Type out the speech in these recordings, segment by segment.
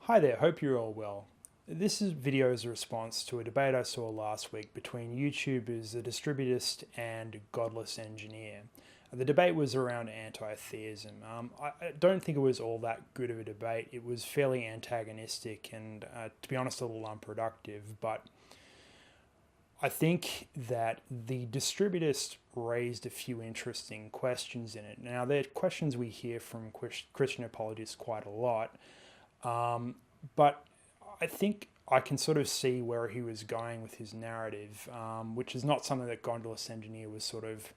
Hi there, hope you're all well. Video is a response to a debate I saw last week between YouTubers the Distributist and Godless Engineer. The debate was around anti-theism. I don't think it was all that good of a debate. It was fairly antagonistic and, to be honest, a little unproductive, but I think that the Distributist raised a few interesting questions in it. Now, they're questions we hear from Christian apologists quite a lot, but I think I can sort of see where he was going with his narrative, which is not something that Godless Engineer was sort of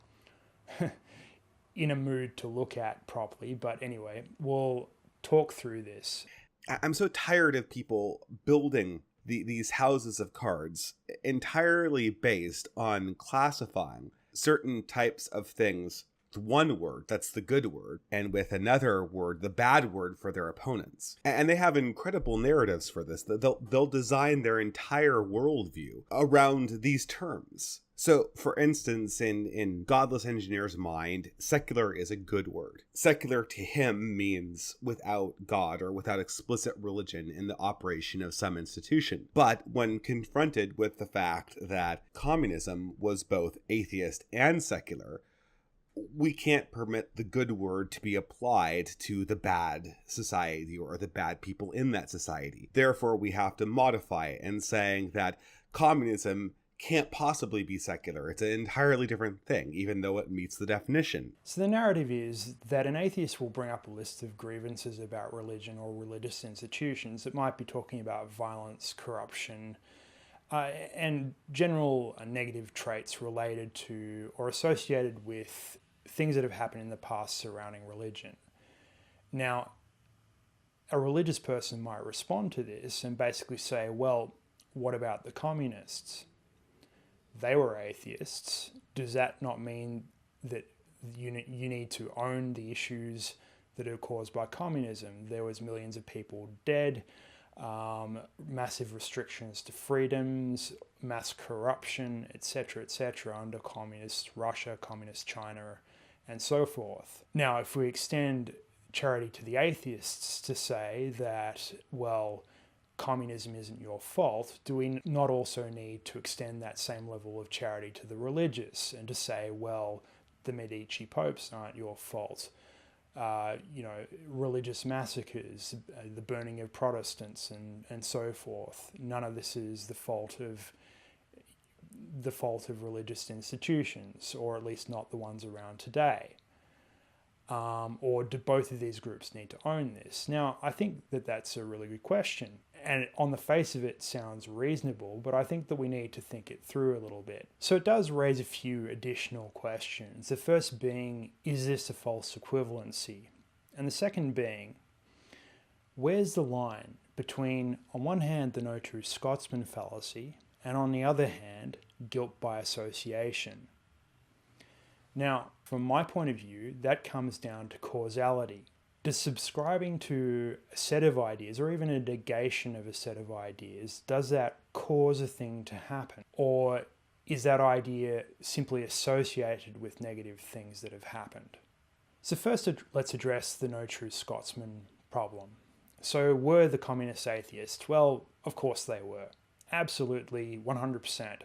in a mood to look at properly. But anyway, we'll talk through this. I'm so tired of people building these houses of cards entirely based on classifying certain types of things with one word, that's the good word, and with another word, the bad word, for their opponents. And they have incredible narratives for this. They'll design their entire worldview around these terms. So, for instance, in Godless Engineer's mind, secular is a good word. Secular to him means without God or without explicit religion in the operation of some institution. But when confronted with the fact that communism was both atheist and secular, we can't permit the good word to be applied to the bad society or the bad people in that society. Therefore, we have to modify it and saying that communism can't possibly be secular. It's an entirely different thing, even though it meets the definition. So the narrative is that an atheist will bring up a list of grievances about religion or religious institutions. It might be talking about violence, corruption, and general negative traits related to or associated with things that have happened in the past surrounding religion. Now, a religious person might respond to this and basically say, well, what about the communists? They were atheists. Does that not mean that you need to own the issues that are caused by communism? There was millions of people dead, massive restrictions to freedoms, mass corruption, etc., under communist Russia, communist China, and so forth. Now, if we extend charity to the atheists to say that, well, communism isn't your fault, do we not also need to extend that same level of charity to the religious and to say, well, the Medici popes aren't your fault? Religious massacres, the burning of Protestants, and so forth. None of this is the fault of religious institutions, or at least not the ones around today. Or do both of these groups need to own this? Now, I think that that's a really good question. And on the face of it sounds reasonable, but I think that we need to think it through a little bit. So it does raise a few additional questions. The first being, is this a false equivalency? And the second being, where's the line between, on one hand, the no true Scotsman fallacy, and on the other hand, guilt by association? Now, from my point of view, that comes down to causality. Does subscribing to a set of ideas, or even a negation of a set of ideas, does that cause a thing to happen? Or is that idea simply associated with negative things that have happened? So first, let's address the no true Scotsman problem. So were the communists atheists? Well, of course they were. Absolutely, 100%.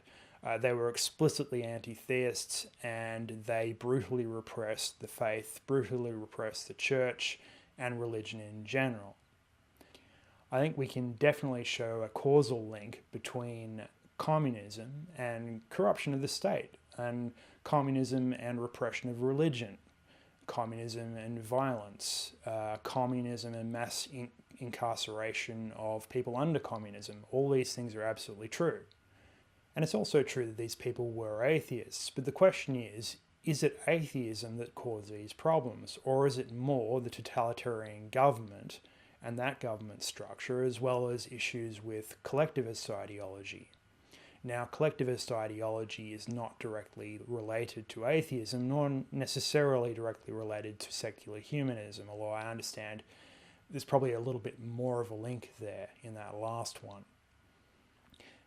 They were explicitly anti-theists, and they brutally repressed the faith, brutally repressed the church and religion in general. I think we can definitely show a causal link between communism and corruption of the state, and communism and repression of religion, communism and violence, communism and mass incarceration of people under communism. All these things are absolutely true. And it's also true that these people were atheists, but the question is it atheism that caused these problems, or is it more the totalitarian government and that government structure, as well as issues with collectivist ideology? Now, collectivist ideology is not directly related to atheism, nor necessarily directly related to secular humanism, although I understand there's probably a little bit more of a link there in that last one.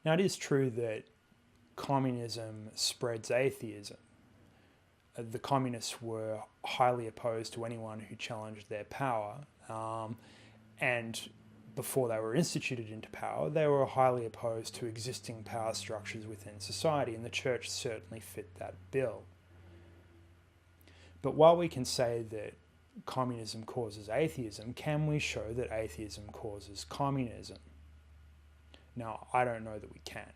Now, it is true that communism spreads atheism. The communists were highly opposed to anyone who challenged their power, and before they were instituted into power, they were highly opposed to existing power structures within society, and the church certainly fit that bill. But while we can say that communism causes atheism, can we show that atheism causes communism? Now, I don't know that we can.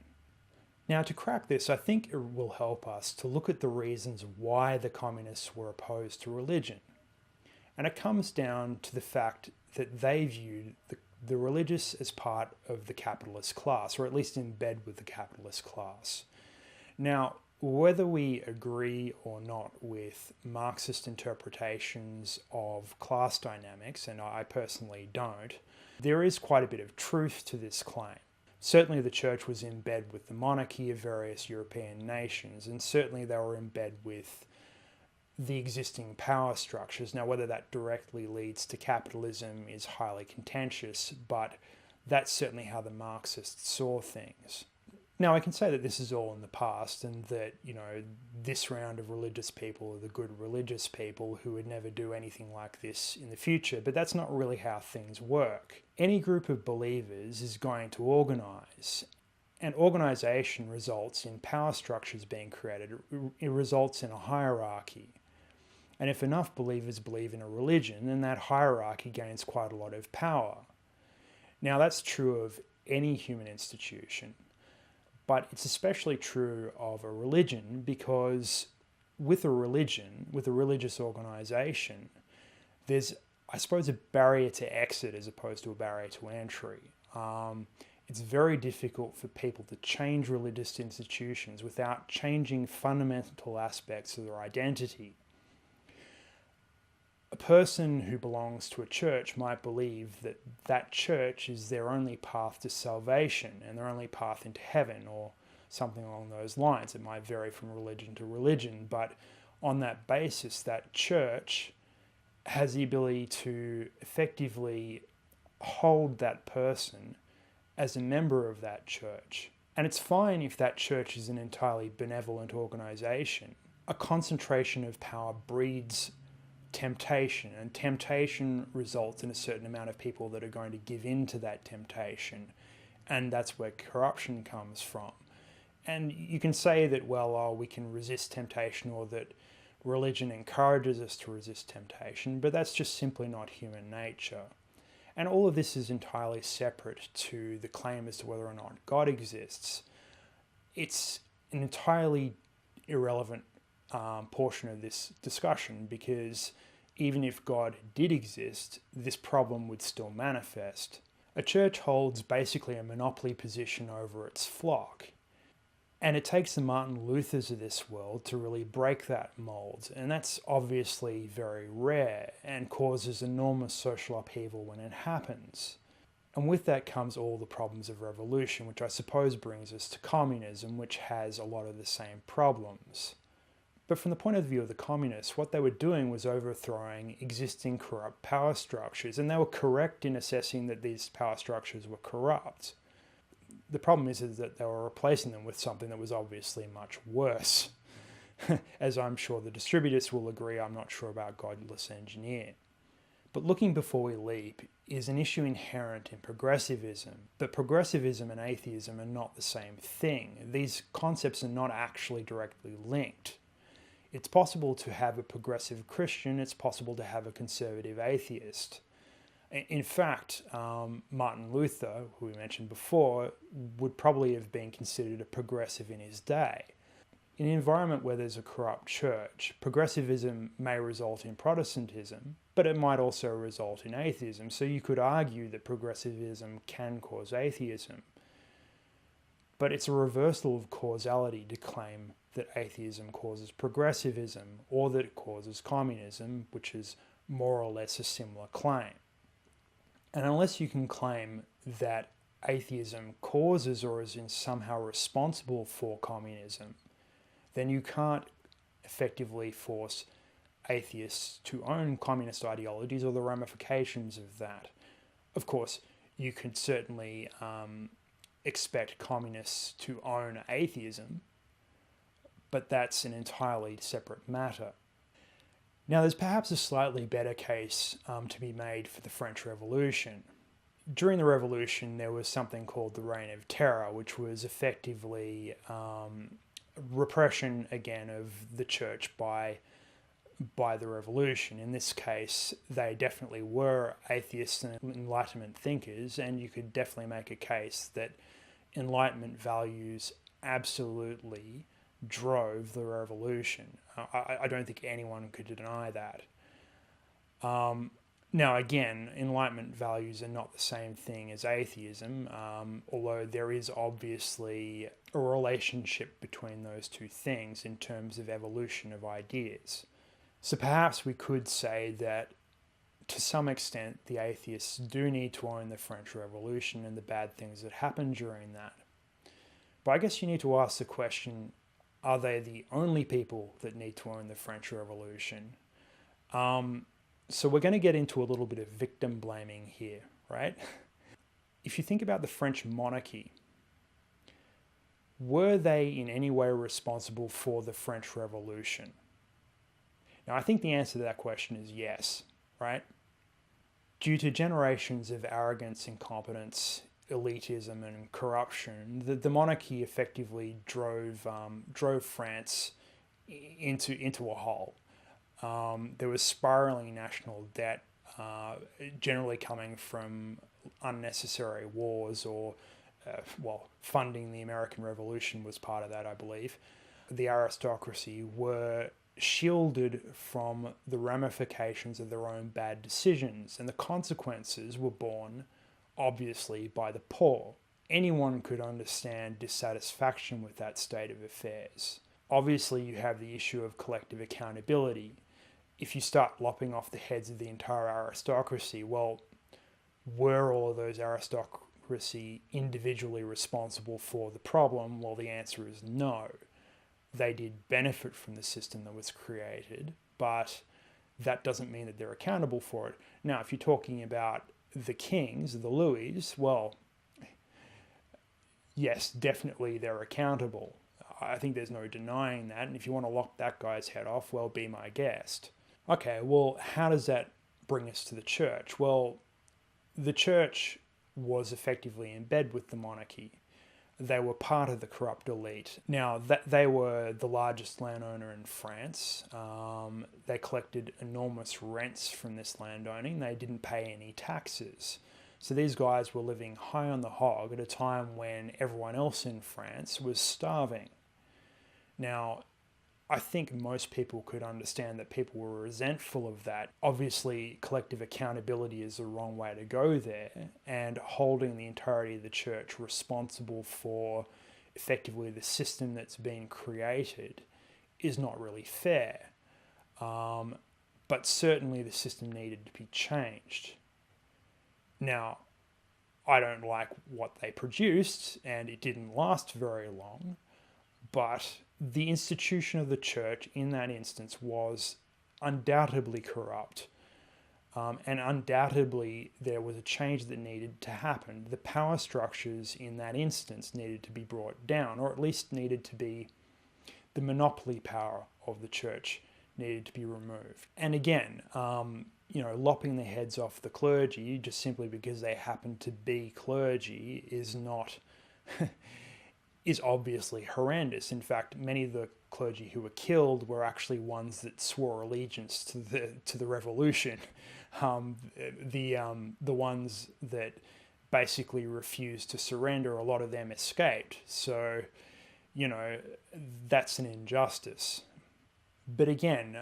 Now, to crack this, I think it will help us to look at the reasons why the communists were opposed to religion. And it comes down to the fact that they viewed the religious as part of the capitalist class, or at least in bed with the capitalist class. Now, whether we agree or not with Marxist interpretations of class dynamics, and I personally don't, there is quite a bit of truth to this claim. Certainly the church was in bed with the monarchy of various European nations, and certainly they were in bed with the existing power structures. Now, whether that directly leads to capitalism is highly contentious, but that's certainly how the Marxists saw things. Now, I can say that this is all in the past and that, this round of religious people are the good religious people who would never do anything like this in the future, but that's not really how things work. Any group of believers is going to organize, and organization results in power structures being created. It results in a hierarchy. And if enough believers believe in a religion, then that hierarchy gains quite a lot of power. Now, that's true of any human institution, but it's especially true of a religion, because with a religion, with a religious organization, there's, I suppose, a barrier to exit as opposed to a barrier to entry. It's very difficult for people to change religious institutions without changing fundamental aspects of their identity. A person who belongs to a church might believe that that church is their only path to salvation and their only path into heaven, or something along those lines. It might vary from religion to religion, but on that basis, that church has the ability to effectively hold that person as a member of that church. And it's fine if that church is an entirely benevolent organization. A concentration of power breeds temptation, and temptation results in a certain amount of people that are going to give in to that temptation, and that's where corruption comes from. And you can say that, we can resist temptation, or that religion encourages us to resist temptation, but that's just simply not human nature. And all of this is entirely separate to the claim as to whether or not God exists. It's an entirely irrelevant portion of this discussion, because even if God did exist, this problem would still manifest. A church holds basically a monopoly position over its flock, and it takes the Martin Luthers of this world to really break that mold, and that's obviously very rare and causes enormous social upheaval when it happens. And with that comes all the problems of revolution, which I suppose brings us to communism, which has a lot of the same problems. But from the point of view of the communists, what they were doing was overthrowing existing corrupt power structures, and they were correct in assessing that these power structures were corrupt. The problem is that they were replacing them with something that was obviously much worse. As I'm sure the distributists will agree, I'm not sure about Godless Engineer. But looking before we leap is an issue inherent in progressivism. But progressivism and atheism are not the same thing. These concepts are not actually directly linked. It's possible to have a progressive Christian, it's possible to have a conservative atheist. In fact, Martin Luther, who we mentioned before, would probably have been considered a progressive in his day. In an environment where there's a corrupt church, progressivism may result in Protestantism, but it might also result in atheism. So you could argue that progressivism can cause atheism. But it's a reversal of causality to claim that atheism causes progressivism, or that it causes communism, which is more or less a similar claim. And unless you can claim that atheism causes or is somehow responsible for communism, then you can't effectively force atheists to own communist ideologies or the ramifications of that. Of course, you could certainly expect communists to own atheism, but that's an entirely separate matter. Now, there's perhaps a slightly better case to be made for the French Revolution. during the revolution, there was something called the Reign of Terror, which was effectively repression again of the church by the revolution. In this case, they definitely were atheists and Enlightenment thinkers, and you could definitely make a case that Enlightenment values absolutely drove the revolution. I don't think anyone could deny that. Now, again, Enlightenment values are not the same thing as atheism, although there is obviously a relationship between those two things in terms of evolution of ideas. So perhaps we could say that to some extent the atheists do need to own the French Revolution and the bad things that happened during that. But I guess you need to ask the question, are they the only people that need to own the French Revolution? So we're going to get into a little bit of victim blaming here, right? If you think about the French monarchy, were they in any way responsible for the French Revolution? Now, I think the answer to that question is yes, right? Due to generations of arrogance, incompetence, elitism, and corruption, the monarchy effectively drove France into a hole. There was spiraling national debt, generally coming from unnecessary wars or, funding the American Revolution was part of that, I believe. The aristocracy were shielded from the ramifications of their own bad decisions, and the consequences were borne, obviously, by the poor. Anyone could understand dissatisfaction with that state of affairs. Obviously, you have the issue of collective accountability. If you start lopping off the heads of the entire aristocracy, well, were all of those aristocracy individually responsible for the problem? Well, the answer is no. They did benefit from the system that was created, but that doesn't mean that they're accountable for it. Now, if you're talking about the kings, the Louis, well, yes, definitely they're accountable. I think there's no denying that, and if you want to lock that guy's head off, well, be my guest. Okay, well, how does that bring us to the church? Well, the church was effectively in bed with the monarchy. They were part of the corrupt elite. Now, they were the largest landowner in France. They collected enormous rents from this landowning. They didn't pay any taxes. So these guys were living high on the hog at a time when everyone else in France was starving. Now, I think most people could understand that people were resentful of that. Obviously, collective accountability is the wrong way to go there, and holding the entirety of the church responsible for effectively the system that's been created is not really fair. But certainly the system needed to be changed. Now, I don't like what they produced, and it didn't last very long, but the institution of the church in that instance was undoubtedly corrupt, and undoubtedly there was a change that needed to happen. The power structures in that instance needed to be brought down, or at least needed to be, the monopoly power of the church needed to be removed. And again, lopping the heads off the clergy just simply because they happen to be clergy is not is obviously horrendous. In fact, many of the clergy who were killed were actually ones that swore allegiance to the revolution. The ones that basically refused to surrender, a lot of them escaped. So, that's an injustice. But again,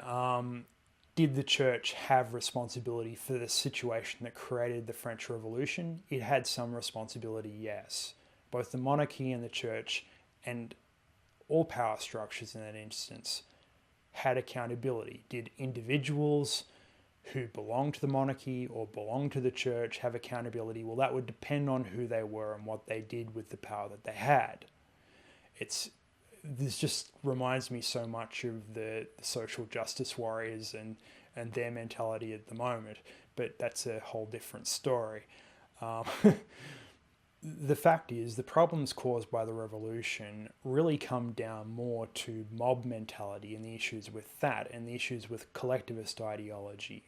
did the church have responsibility for the situation that created the French Revolution? It had some responsibility, yes. Both the monarchy and the church and all power structures in that instance had accountability. Did individuals who belonged to the monarchy or belonged to the church have accountability? Well, that would depend on who they were and what they did with the power that they had. This just reminds me so much of the social justice warriors and their mentality at the moment, but that's a whole different story. The fact is, the problems caused by the revolution really come down more to mob mentality and the issues with that, and the issues with collectivist ideology.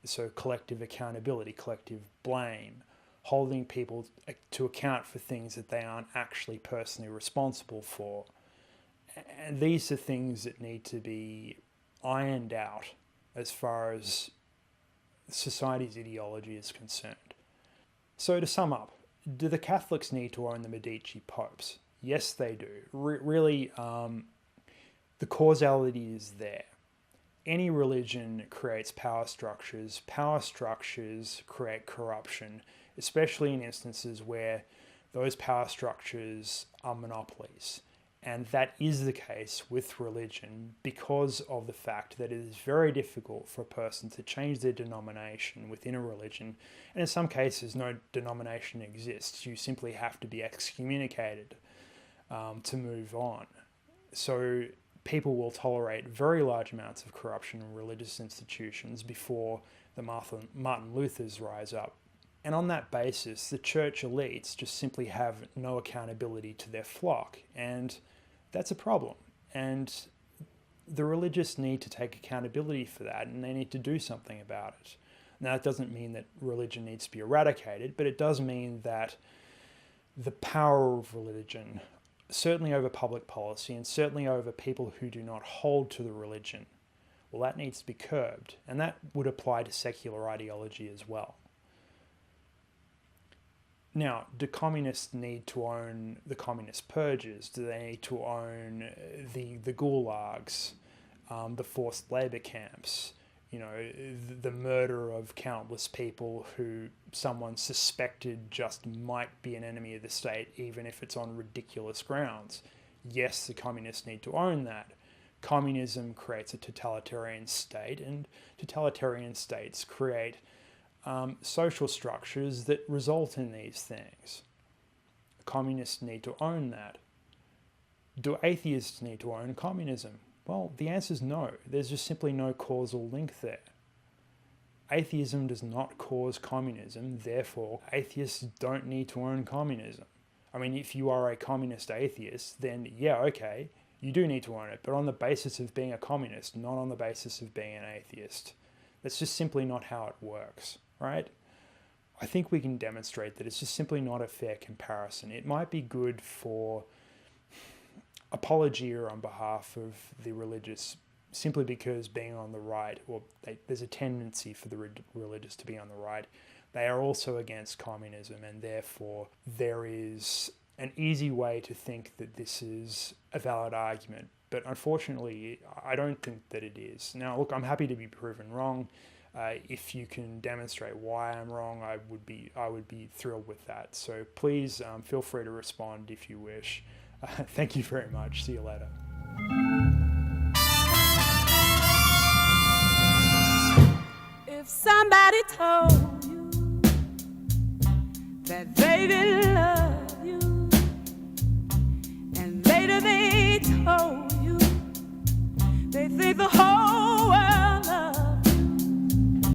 So collective accountability, collective blame, holding people to account for things that they aren't actually personally responsible for. And these are things that need to be ironed out as far as society's ideology is concerned. So to sum up, do the Catholics need to own the Medici popes? Yes, they do. Really, the causality is there. Any religion creates power structures. Power structures create corruption, especially in instances where those power structures are monopolies. And that is the case with religion because of the fact that it is very difficult for a person to change their denomination within a religion. And in some cases, no denomination exists. You simply have to be excommunicated to move on. So people will tolerate very large amounts of corruption in religious institutions before the Martin Luthers rise up. And on that basis, the church elites just simply have no accountability to their flock. And that's a problem. And the religious need to take accountability for that, and they need to do something about it. Now, that doesn't mean that religion needs to be eradicated, but it does mean that the power of religion, certainly over public policy and certainly over people who do not hold to the religion, well, that needs to be curbed. And that would apply to secular ideology as well. Now, do communists need to own the communist purges? Do they need to own the gulags, the forced labor camps, the murder of countless people who someone suspected just might be an enemy of the state, even if it's on ridiculous grounds? Yes, the communists need to own that. Communism creates a totalitarian state, and totalitarian states create social structures that result in these things. Communists need to own that. Do atheists need to own communism? Well, the answer is no. There's just simply no causal link there. Atheism does not cause communism, therefore atheists don't need to own communism. I mean, if you are a communist atheist, then yeah, okay, you do need to own it, but on the basis of being a communist, not on the basis of being an atheist. That's just simply not how it works. Right? I think we can demonstrate that it's just simply not a fair comparison. It might be good for apologia on behalf of the religious, simply because being on the right, or there's a tendency for the religious to be on the right. They are also against communism, and therefore there is an easy way to think that this is a valid argument. But unfortunately, I don't think that it is. Now, look, I'm happy to be proven wrong. If you can demonstrate why I'm wrong, I would be thrilled with that. So please feel free to respond if you wish. Thank you very much. See you later. If somebody told you that they didn't